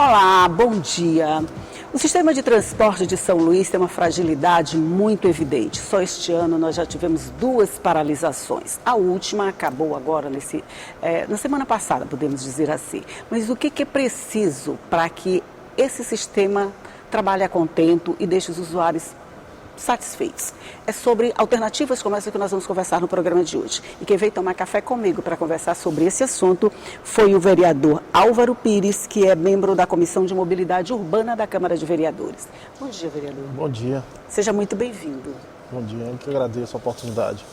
Olá, bom dia. O sistema de transporte de São Luís tem uma fragilidade muito evidente. Só este ano nós já tivemos 2 paralisações. A última acabou agora na semana passada, podemos dizer assim. Mas o que é preciso para que esse sistema trabalhe a contento e deixe os usuários satisfeitos? É sobre alternativas como essa que nós vamos conversar no programa de hoje. E quem veio tomar café comigo para conversar sobre esse assunto foi o vereador Álvaro Pires, que é membro da Comissão de Mobilidade Urbana da Câmara de Vereadores. Bom dia, vereador. Bom dia. Seja muito bem-vindo. Bom dia, eu que agradeço a oportunidade.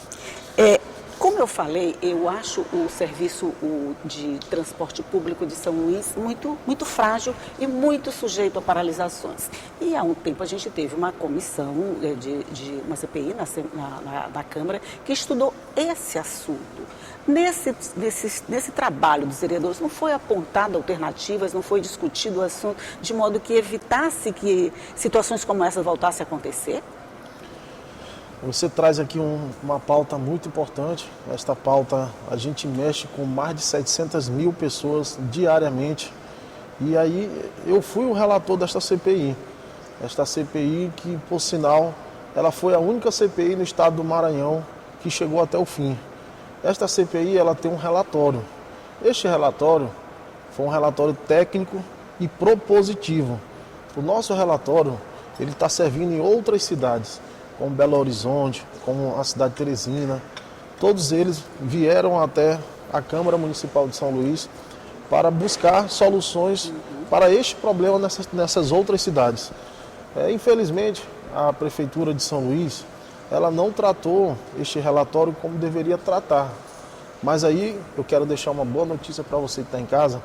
Como eu falei, eu acho o serviço de transporte público de São Luís muito frágil e muito sujeito a paralisações. E há um tempo a gente teve uma comissão de uma CPI na Câmara que estudou esse assunto. Nesse trabalho dos vereadores não foi apontado alternativas, não foi discutido o assunto de modo que evitasse que situações como essa voltassem a acontecer? Você traz aqui uma pauta muito importante. Esta pauta, a gente mexe com mais de 700 mil pessoas diariamente. E aí eu fui o relator desta CPI. Esta CPI que, por sinal, ela foi a única CPI no estado do Maranhão que chegou até o fim. Esta CPI, ela tem um relatório. Este relatório foi um relatório técnico e propositivo. O nosso relatório, ele está servindo em outras cidades, como Belo Horizonte, como a cidade de Teresina. Todos eles vieram até a Câmara Municipal de São Luís para buscar soluções para este problema nessas outras cidades. Infelizmente, a Prefeitura de São Luís, ela não tratou este relatório como deveria tratar. Mas aí eu quero deixar uma boa notícia para você que está em casa,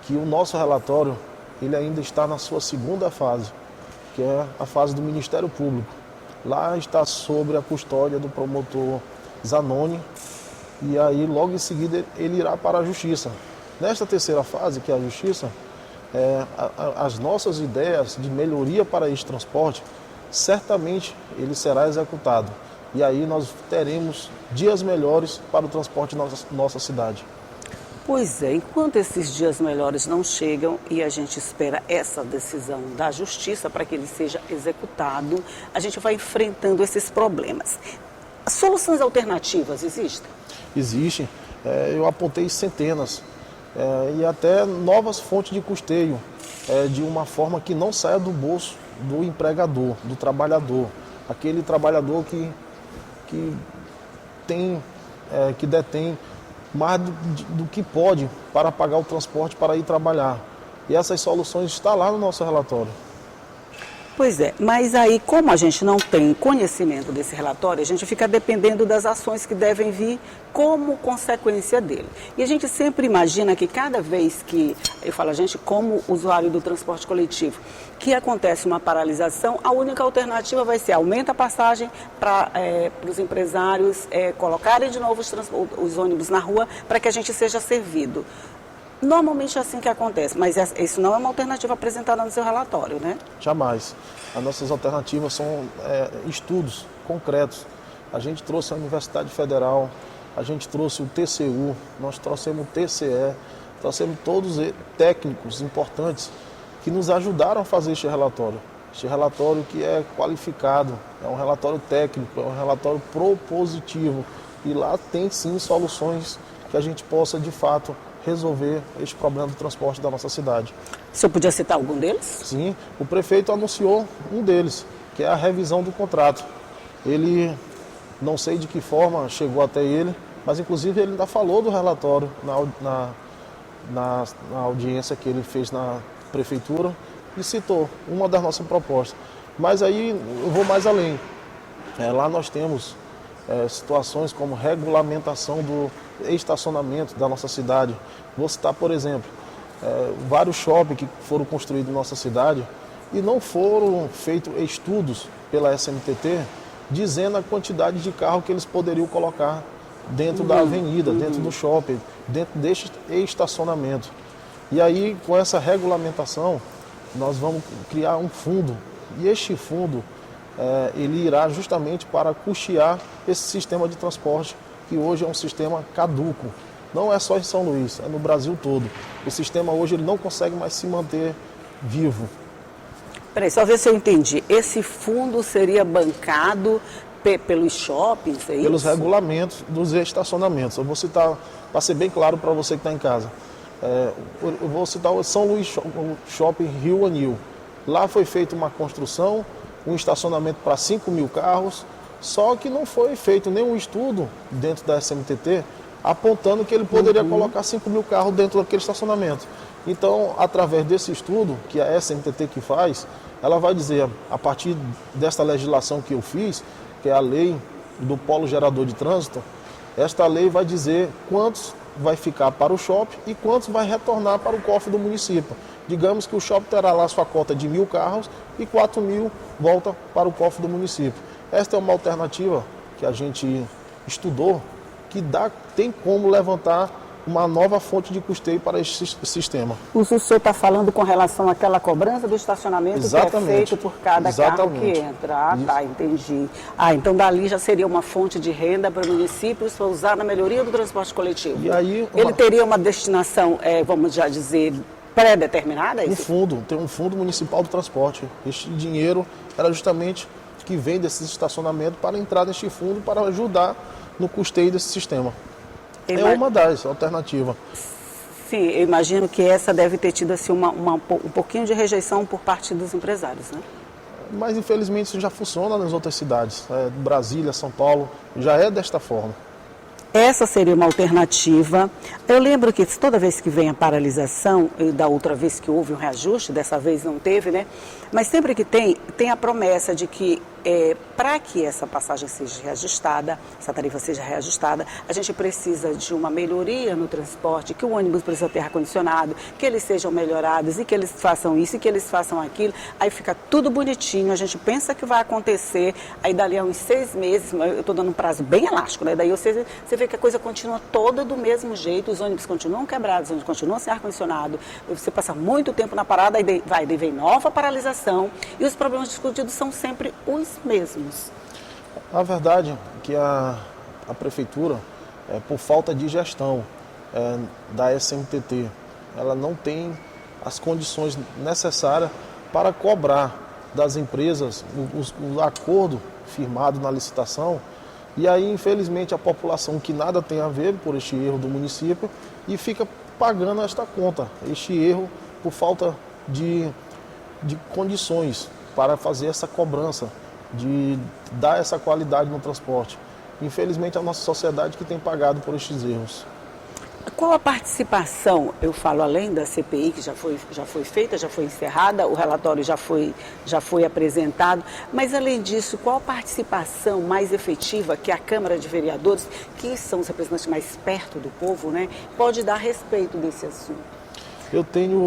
que o nosso relatório, ele ainda está na sua segunda fase, que é a fase do Ministério Público. Lá está sobre a custódia do promotor Zanoni e aí logo em seguida ele irá para a Justiça. Nesta terceira fase, que é a Justiça, as nossas ideias de melhoria para este transporte, certamente ele será executado. E aí nós teremos dias melhores para o transporte na nossa cidade. Pois é, enquanto esses dias melhores não chegam e a gente espera essa decisão da Justiça para que ele seja executado, a gente vai enfrentando esses problemas. Soluções alternativas existem? Existem. Eu apontei centenas e até novas fontes de custeio, de uma forma que não saia do bolso do empregador, do trabalhador. Aquele trabalhador que detém mais do que pode para pagar o transporte para ir trabalhar. E essas soluções estão lá no nosso relatório. Pois é, mas aí como a gente não tem conhecimento desse relatório, a gente fica dependendo das ações que devem vir como consequência dele. E a gente sempre imagina que cada vez que, eu falo a gente como usuário do transporte coletivo, que acontece uma paralisação, a única alternativa vai ser aumenta a passagem para os empresários colocarem de novo os ônibus na rua para que a gente seja servido. Normalmente é assim que acontece, mas isso não é uma alternativa apresentada no seu relatório, né? Jamais. As nossas alternativas são estudos concretos. A gente trouxe a Universidade Federal, a gente trouxe o TCU, nós trouxemos o TCE, trouxemos todos técnicos importantes que nos ajudaram a fazer este relatório. Este relatório que é qualificado, é um relatório técnico, é um relatório propositivo. E lá tem sim soluções que a gente possa de fato resolver este problema do transporte da nossa cidade. O senhor podia citar algum deles? Sim, o prefeito anunciou um deles, que é a revisão do contrato. Ele, não sei de que forma chegou até ele, mas inclusive ele ainda falou do relatório na audiência que ele fez na prefeitura e citou uma das nossas propostas. Mas aí eu vou mais além. Lá nós temos situações como regulamentação do estacionamento da nossa cidade. Vou citar, por exemplo, vários shoppings que foram construídos em nossa cidade e não foram feitos estudos pela SMTT dizendo a quantidade de carro que eles poderiam colocar dentro da avenida, dentro do shopping, dentro deste estacionamento. E aí, com essa regulamentação, nós vamos criar um fundo. E este fundo ele irá justamente para custear esse sistema de transporte, que hoje é um sistema caduco. Não é só em São Luís, é no Brasil todo. O sistema hoje ele não consegue mais se manter vivo. Peraí, só ver se eu entendi. Esse fundo seria bancado pelos shoppings, é Pelos isso? regulamentos dos estacionamentos. Eu vou citar, para ser bem claro para você que está em casa. Eu vou citar o São Luís Shopping Rio Anil. Lá foi feita uma construção, um estacionamento para 5.000 carros, só que não foi feito nenhum estudo dentro da SMTT apontando que ele poderia colocar 5.000 carros dentro daquele estacionamento. Então, através desse estudo, que a SMTT que faz, ela vai dizer, a partir desta legislação que eu fiz, que é a lei do polo gerador de trânsito, esta lei vai dizer quantos vai ficar para o shopping e quantos vai retornar para o cofre do município. Digamos que o shopping terá lá sua cota de 1.000 carros e 4.000 volta para o cofre do município. Esta é uma alternativa que a gente estudou, que tem como levantar uma nova fonte de custeio para esse sistema. O senhor está falando com relação àquela cobrança do estacionamento Exatamente. que é feito por cada carro que entra. Ah, tá, entendi. Ah, então dali já seria uma fonte de renda para municípios para usar na melhoria do transporte coletivo. E aí, ele teria uma destinação, vamos já dizer, pré-determinada? Tem um fundo municipal do transporte. Este dinheiro era justamente que vem desses estacionamentos para entrar neste fundo para ajudar no custeio desse sistema. É uma das alternativas. Sim, eu imagino que essa deve ter tido assim, um pouquinho de rejeição por parte dos empresários, né? Mas infelizmente isso já funciona nas outras cidades. Brasília, São Paulo, já é desta forma. Essa seria uma alternativa. Eu lembro que toda vez que vem a paralisação, e da outra vez que houve um reajuste, dessa vez não teve, né? Mas sempre que tem a promessa de que para que essa passagem seja reajustada, essa tarifa seja reajustada, a gente precisa de uma melhoria no transporte, que o ônibus precisa ter ar-condicionado, que eles sejam melhorados e que eles façam isso e que eles façam aquilo. Aí fica tudo bonitinho, a gente pensa que vai acontecer, aí dali a uns 6 meses, eu estou dando um prazo bem elástico, né? Daí você vê que a coisa continua toda do mesmo jeito, os ônibus continuam quebrados, os ônibus continuam sem ar-condicionado, você passa muito tempo na parada, aí vem nova paralisação e os problemas discutidos são sempre os mesmos. A verdade é que a prefeitura, por falta de gestão da SMTT, ela não tem as condições necessárias para cobrar das empresas o acordo firmado na licitação. E aí, infelizmente, a população que nada tem a ver por este erro do município e fica pagando esta conta, este erro por falta de condições para fazer essa cobrança, de dar essa qualidade no transporte. Infelizmente, a nossa sociedade que tem pagado por estes erros. Qual a participação, eu falo além da CPI, que já foi feita, já foi encerrada, o relatório já foi apresentado, mas além disso, qual a participação mais efetiva que a Câmara de Vereadores, que são os representantes mais perto do povo, né, pode dar a respeito desse assunto?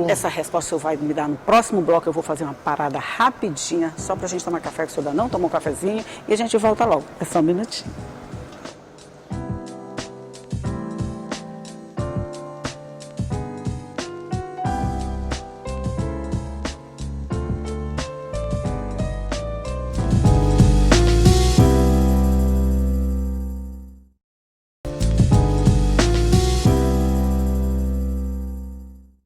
Essa resposta o senhor vai me dar no próximo bloco. Eu vou fazer uma parada rapidinha, só para a gente tomar café, que o senhor ainda não tomou um cafezinho, e a gente volta logo. É só um minutinho.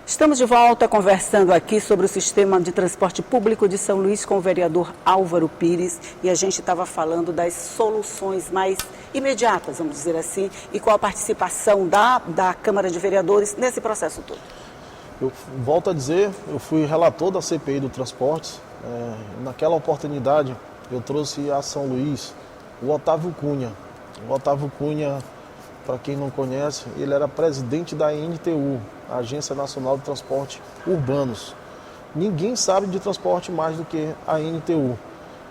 Estamos de volta conversando aqui sobre o sistema de transporte público de São Luís com o vereador Álvaro Pires, e a gente estava falando das soluções mais imediatas, vamos dizer assim, e qual a participação da Câmara de Vereadores nesse processo todo. Eu volto a dizer, eu fui relator da CPI do Transportes. Naquela oportunidade eu trouxe a São Luís o Otávio Cunha. O Otávio Cunha, para quem não conhece, ele era presidente da ANTU, a Agência Nacional de Transporte Urbanos. Ninguém sabe de transporte mais do que a ANTU.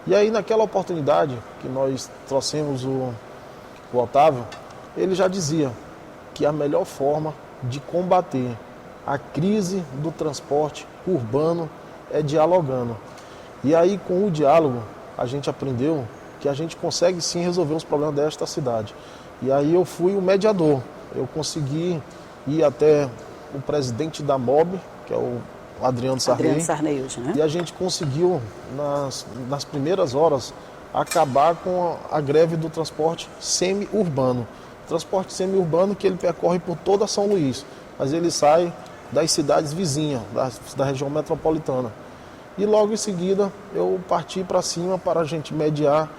E aí, naquela oportunidade que nós trouxemos o Otávio, ele já dizia que a melhor forma de combater a crise do transporte urbano é dialogando. E aí, com o diálogo, a gente aprendeu que a gente consegue sim resolver os problemas desta cidade. E aí eu fui o mediador. Eu consegui ir até o presidente da MOB, que é o Adriano Sarney hoje, né? E a gente conseguiu, nas primeiras horas, acabar com a greve do transporte semi-urbano. transporte semiurbano que ele percorre por toda São Luís, mas ele sai das cidades vizinhas, da região metropolitana. E logo em seguida eu parti para cima para a gente mediar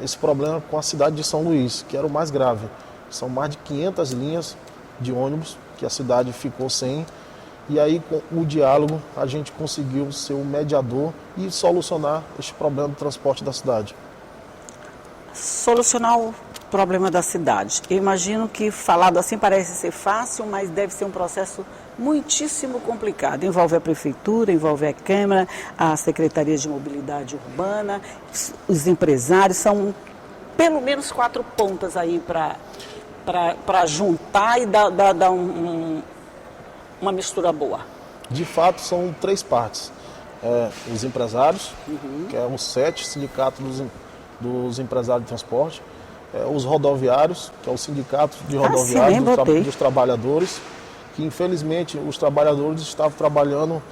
esse problema com a cidade de São Luís, que era o mais grave. São mais de 500 linhas de ônibus que a cidade ficou sem. E aí, com o diálogo, a gente conseguiu ser o mediador e solucionar este problema do transporte da cidade. Solucionar o problema da cidade. Eu imagino que falado assim parece ser fácil, mas deve ser um processo muitíssimo complicado. Envolve a prefeitura, envolve a Câmara, a Secretaria de Mobilidade Urbana, os empresários. São pelo menos 4 pontas aí para juntar e dar uma mistura boa. De fato, são 3 partes. Os empresários, que é os 7 sindicatos dos empresários de transporte, os rodoviários, que é o sindicato de rodoviários dos trabalhadores, que infelizmente os trabalhadores estavam trabalhando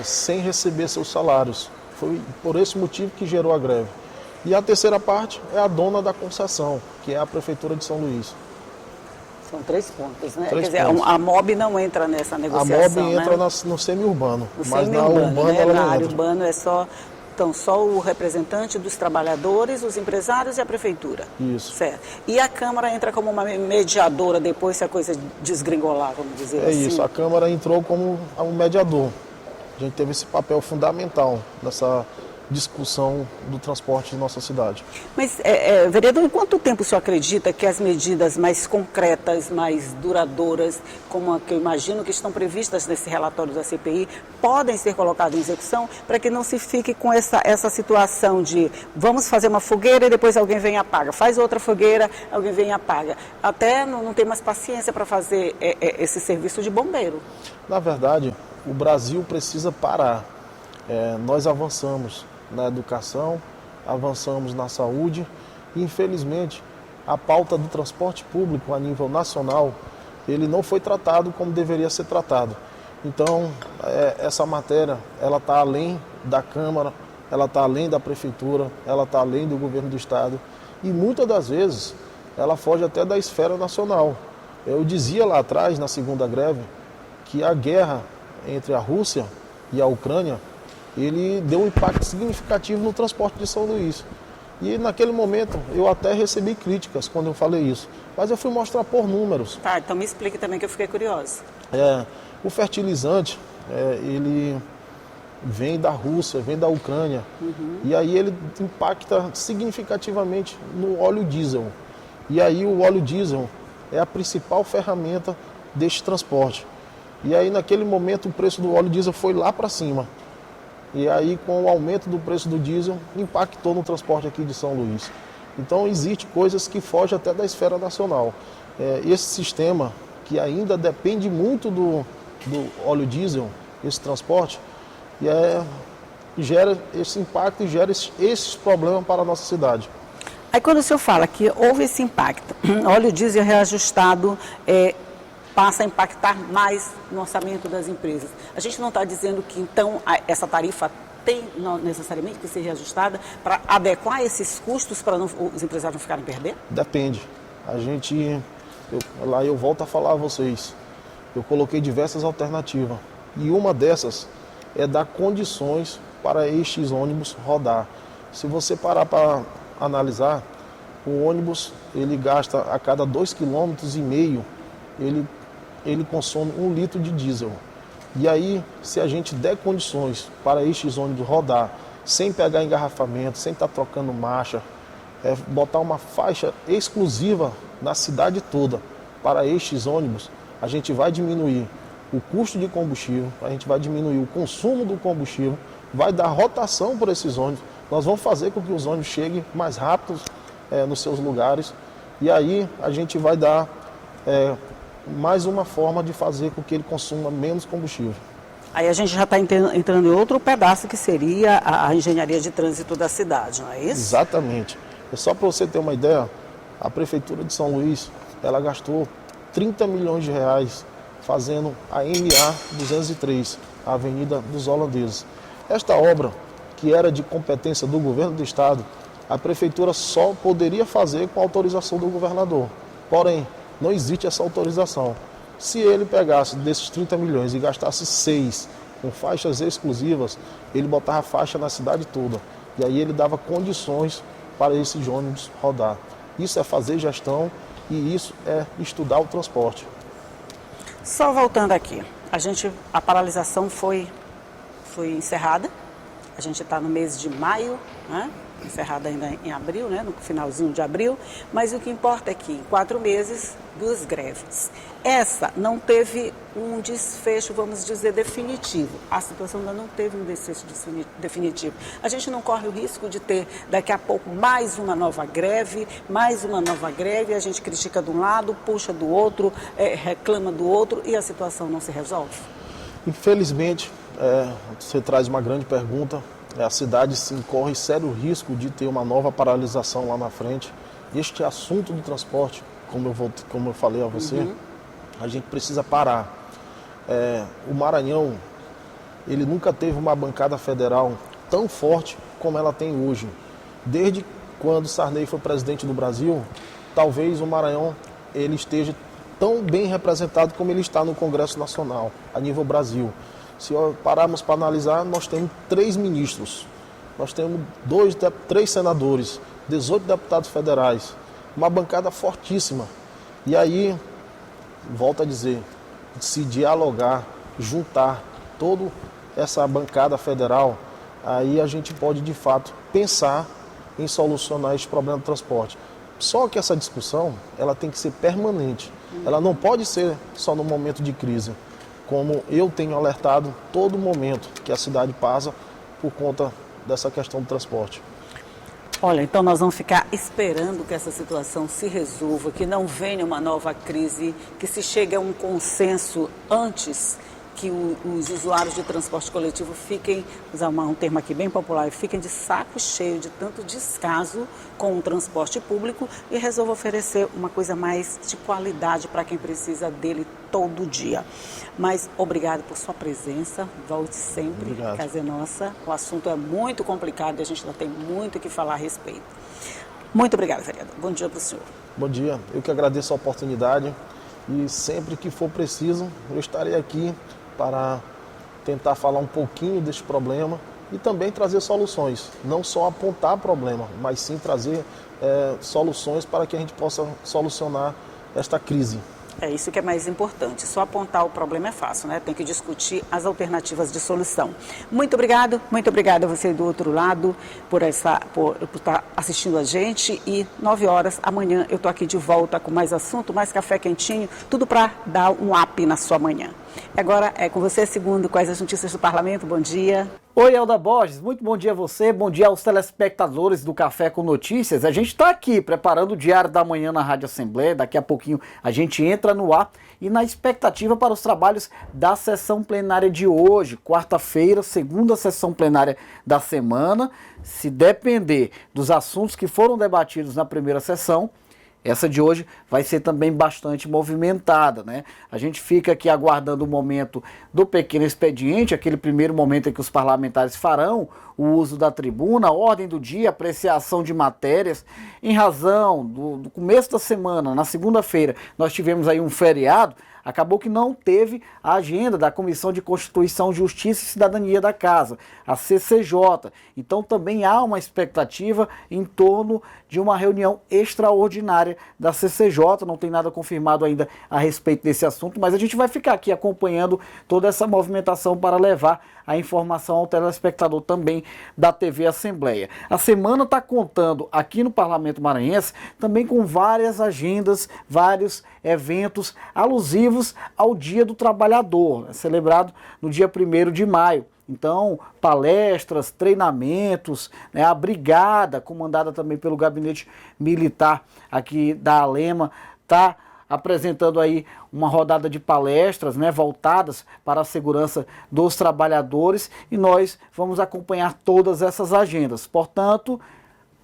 sem receber seus salários. Foi por esse motivo que gerou a greve. E a terceira parte é a dona da concessão, que é a Prefeitura de São Luís. São 3 pontos, né? 3 Quer dizer, pontos. a MOB não entra nessa negociação, A MOB entra né? No semi-urbano, mas na semi-urbano, urbana né? ela Na não área entra. urbana é só o representante dos trabalhadores, os empresários e a prefeitura. Isso. Certo. E a Câmara entra como uma mediadora depois se a coisa desgringolar, vamos dizer assim? Isso, a Câmara entrou como um mediador. A gente teve esse papel fundamental nessa discussão do transporte de nossa cidade. Mas, vereador, em quanto tempo o senhor acredita que as medidas mais concretas, mais duradouras, como a que eu imagino que estão previstas nesse relatório da CPI, podem ser colocadas em execução para que não se fique com essa situação de vamos fazer uma fogueira e depois alguém vem e apaga, faz outra fogueira, alguém vem e apaga. Até não tem mais paciência para fazer esse serviço de bombeiro. Na verdade, o Brasil precisa parar. Nós avançamos na educação, avançamos na saúde e, infelizmente, a pauta do transporte público a nível nacional, ele não foi tratado como deveria ser tratado. Então, essa matéria, ela está além da Câmara, ela está além da Prefeitura, ela está além do governo do Estado e, muitas das vezes, ela foge até da esfera nacional. Eu dizia lá atrás, na segunda greve, que a guerra entre a Rússia e a Ucrânia, ele deu um impacto significativo no transporte de São Luís. E naquele momento eu até recebi críticas quando eu falei isso, mas eu fui mostrar por números. Tá, então me explique também que eu fiquei curiosa. O fertilizante, ele vem da Rússia, vem da Ucrânia, e aí ele impacta significativamente no óleo diesel. E aí o óleo diesel é a principal ferramenta deste transporte. E aí naquele momento o preço do óleo diesel foi lá para cima. E aí, com o aumento do preço do diesel, impactou no transporte aqui de São Luís. Então, existem coisas que fogem até da esfera nacional. Esse sistema, que ainda depende muito do óleo diesel, esse transporte, gera esse impacto e gera esses problemas para a nossa cidade. Aí, quando o senhor fala que houve esse impacto, óleo diesel reajustado, passa a impactar mais no orçamento das empresas. A gente não está dizendo que, então, essa tarifa tem necessariamente que ser reajustada para adequar esses custos para os empresários não ficarem perdendo? Depende. Lá eu volto a falar a vocês. Eu coloquei diversas alternativas. E uma dessas é dar condições para estes ônibus rodar. Se você parar para analisar, o ônibus ele gasta a cada 2,5 km, ele consome 1 litro de diesel. E aí, se a gente der condições para estes ônibus rodar, sem pegar engarrafamento, sem estar trocando marcha, botar uma faixa exclusiva na cidade toda para estes ônibus, a gente vai diminuir o custo de combustível, a gente vai diminuir o consumo do combustível, vai dar rotação por esses ônibus, nós vamos fazer com que os ônibus cheguem mais rápidos nos seus lugares, e aí a gente vai dar mais uma forma de fazer com que ele consuma menos combustível. Aí a gente já está entrando em outro pedaço que seria a engenharia de trânsito da cidade, não é isso? Exatamente. Só para você ter uma ideia, a Prefeitura de São Luís, ela gastou 30 milhões de reais fazendo a MA 203, a Avenida dos Holandeses. Esta obra, que era de competência do governo do estado, a prefeitura só poderia fazer com a autorização do governador. Porém, não existe essa autorização. Se ele pegasse desses 30 milhões e gastasse 6 com faixas exclusivas, ele botava faixa na cidade toda. E aí ele dava condições para esses ônibus rodar. Isso é fazer gestão e isso é estudar o transporte. Só voltando aqui, a paralisação foi encerrada. A gente está no mês de maio, né? Encerrada ainda em abril, né? No finalzinho de abril, mas o que importa é que em 4 meses, 2 greves. Essa não teve um desfecho, vamos dizer, definitivo. A situação ainda não teve um desfecho definitivo. A gente não corre o risco de ter daqui a pouco mais uma nova greve, a gente critica de um lado, puxa do outro, reclama do outro e a situação não se resolve? Infelizmente, você traz uma grande pergunta. A cidade sim corre sério risco de ter uma nova paralisação lá na frente. Este assunto do transporte, como eu falei a você, a gente precisa parar. O Maranhão, ele nunca teve uma bancada federal tão forte como ela tem hoje. Desde quando Sarney foi presidente do Brasil, talvez o Maranhão ele esteja tão bem representado como ele está no Congresso Nacional, a nível Brasil. Se pararmos para analisar, nós temos 3 ministros, nós temos 3 senadores, 18 deputados federais, uma bancada fortíssima. E aí, volto a dizer, se dialogar, juntar toda essa bancada federal, aí a gente pode de fato pensar em solucionar esse problema do transporte. Só que essa discussão, ela tem que ser permanente, ela não pode ser só no momento de crise. Como eu tenho alertado todo momento que a cidade passa por conta dessa questão do transporte. Olha, então nós vamos ficar esperando que essa situação se resolva, que não venha uma nova crise, que se chegue a um consenso antes que os usuários de transporte coletivo fiquem, usar um termo aqui bem popular, fiquem de saco cheio de tanto descaso com o transporte público e resolva oferecer uma coisa mais de qualidade para quem precisa dele todo dia. Mas obrigado por sua presença, volte sempre, Obrigado. Casa é nossa. O assunto é muito complicado e a gente ainda tem muito o que falar a respeito. Muito obrigada, vereador. Bom dia para o senhor. Bom dia, eu que agradeço a oportunidade e sempre que for preciso eu estarei aqui para tentar falar um pouquinho deste problema e também trazer soluções, não só apontar problema, mas sim trazer soluções para que a gente possa solucionar esta crise. É isso que é mais importante. Só apontar o problema é fácil, né? Tem que discutir as alternativas de solução. Muito obrigada a você do outro lado por estar assistindo a gente. E 9 horas amanhã eu estou aqui de volta com mais assunto, mais café quentinho, tudo para dar um up na sua manhã. Agora é com você, segundo quais as notícias do Parlamento. Bom dia. Oi, Elda Borges, muito bom dia a você, bom dia aos telespectadores do Café com Notícias. A gente está aqui preparando o Diário da Manhã na Rádio Assembleia, daqui a pouquinho a gente entra no ar e na expectativa para os trabalhos da sessão plenária de hoje, quarta-feira, segunda sessão plenária da semana. Se depender dos assuntos que foram debatidos na primeira sessão, essa de hoje vai ser também bastante movimentada, né? A gente fica aqui aguardando o momento do pequeno expediente, aquele primeiro momento em que os parlamentares farão o uso da tribuna, a ordem do dia, apreciação de matérias. Em razão do começo da semana, na segunda-feira, nós tivemos aí um feriado, acabou que não teve a agenda da Comissão de Constituição, Justiça e Cidadania da Casa, a CCJ. Então também há uma expectativa em torno de uma reunião extraordinária da CCJ, não tem nada confirmado ainda a respeito desse assunto, mas a gente vai ficar aqui acompanhando toda essa movimentação para levar a informação ao telespectador também da TV Assembleia. A semana está contando aqui no Parlamento Maranhense também com várias agendas, vários eventos alusivos ao Dia do Trabalhador, celebrado no dia 1º de maio. Então, palestras, treinamentos, né, a brigada, comandada também pelo Gabinete Militar aqui da Alema, está apresentando aí uma rodada de palestras, né, voltadas para a segurança dos trabalhadores, e nós vamos acompanhar todas essas agendas. Portanto,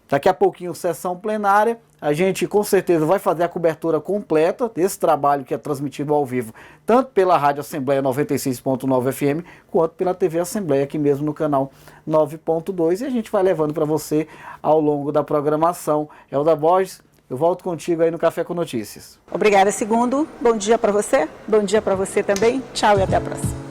Daqui a pouquinho, sessão plenária. A gente, com certeza, vai fazer a cobertura completa desse trabalho que é transmitido ao vivo, tanto pela Rádio Assembleia 96.9 FM, quanto pela TV Assembleia, aqui mesmo no canal 9.2. E a gente vai levando para você ao longo da programação. Elda Borges, eu volto contigo aí no Café com Notícias. Obrigada, Segundo. Bom dia para você. Bom dia para você também. Tchau e até a próxima.